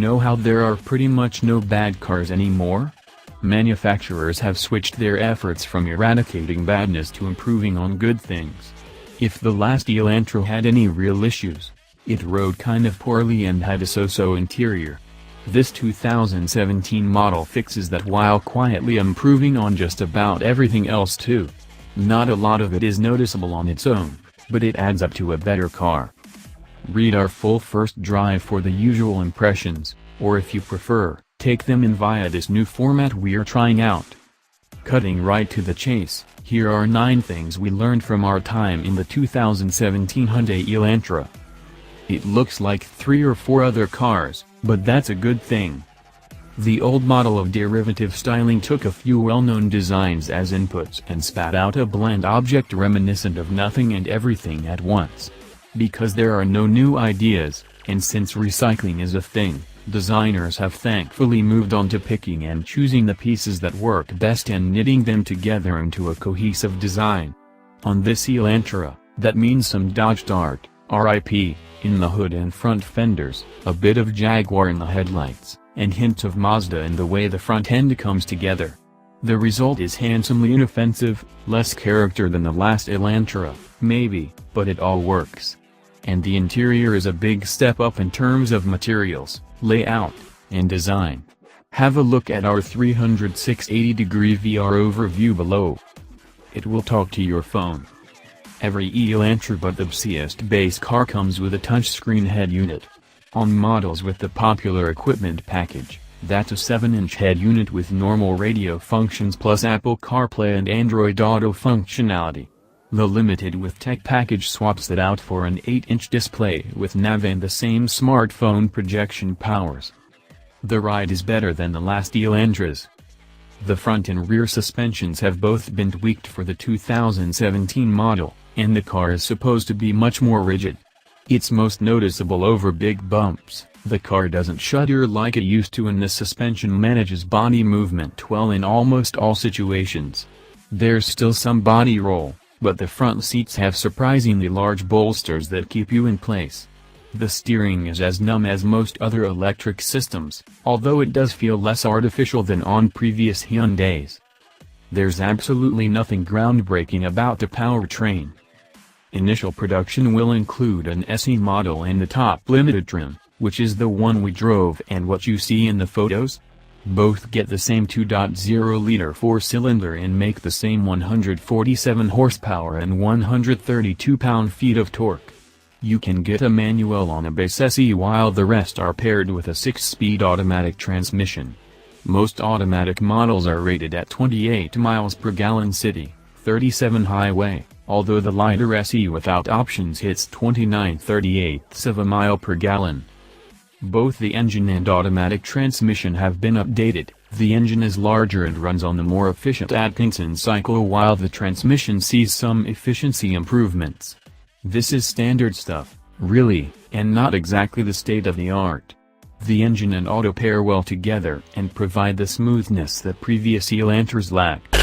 know how there are pretty much no bad cars anymore? Manufacturers have switched their efforts from eradicating badness to improving on good things. If the last Elantra had any real issues, it rode kind of poorly and had a so-so interior. This 2017 model fixes that while quietly improving on just about everything else too. Not a lot of it is noticeable on its own, but it adds up to a better car. Read our full first drive for the usual impressions, or if you prefer, take them in via this new format we're trying out. Cutting right to the chase, here are 9 things we learned from our time in the 2017 Hyundai Elantra. It looks like 3 or 4 other cars, but that's a good thing. The old model of derivative styling took a few well-known designs as inputs and spat out a bland object reminiscent of nothing and everything at once. Because there are no new ideas, and since recycling is a thing, designers have thankfully moved on to picking and choosing the pieces that work best and knitting them together into a cohesive design. On this Elantra, that means some Dodge Dart, RIP, in the hood and front fenders, a bit of Jaguar in the headlights, and hints of Mazda in the way the front end comes together. The result is handsomely inoffensive, less character than the last Elantra, maybe, but it all works. And the interior is a big step up in terms of materials, layout, and design. Have a look at our 360-degree VR overview below. It will talk to your phone. Every Elantra but the obsessed base car comes with a touchscreen head unit. On models with the popular equipment package, that's a 7-inch head unit with normal radio functions plus Apple CarPlay and Android Auto functionality. The limited with tech package swaps it out for an 8-inch display with nav and the same smartphone projection powers. The ride is better than the last Elantras. The front and rear suspensions have both been tweaked for the 2017 model, and the car is supposed to be much more rigid. It's most noticeable over big bumps. The car doesn't shudder like it used to and the suspension manages body movement well in almost all situations. There's still some body roll, but the front seats have surprisingly large bolsters that keep you in place. The steering is as numb as most other electric systems, although it does feel less artificial than on previous Hyundais. There's absolutely nothing groundbreaking about the powertrain. Initial production will include an SE model and the top limited trim, which is the one we drove and what you see in the photos. Both get the same 2.0-liter 4-cylinder and make the same 147 horsepower and 132 pound-feet of torque. You can get a manual on a base SE while the rest are paired with a 6-speed automatic transmission. Most automatic models are rated at 28 miles per gallon city, 37 highway, although the lighter SE without options hits 29/38 of a mile per gallon. Both the engine and automatic transmission have been updated. The engine is larger and runs on the more efficient Atkinson cycle while the transmission sees some efficiency improvements. This is standard stuff, really, and not exactly the state of the art. The engine and auto pair well together and provide the smoothness that previous Elantras lacked.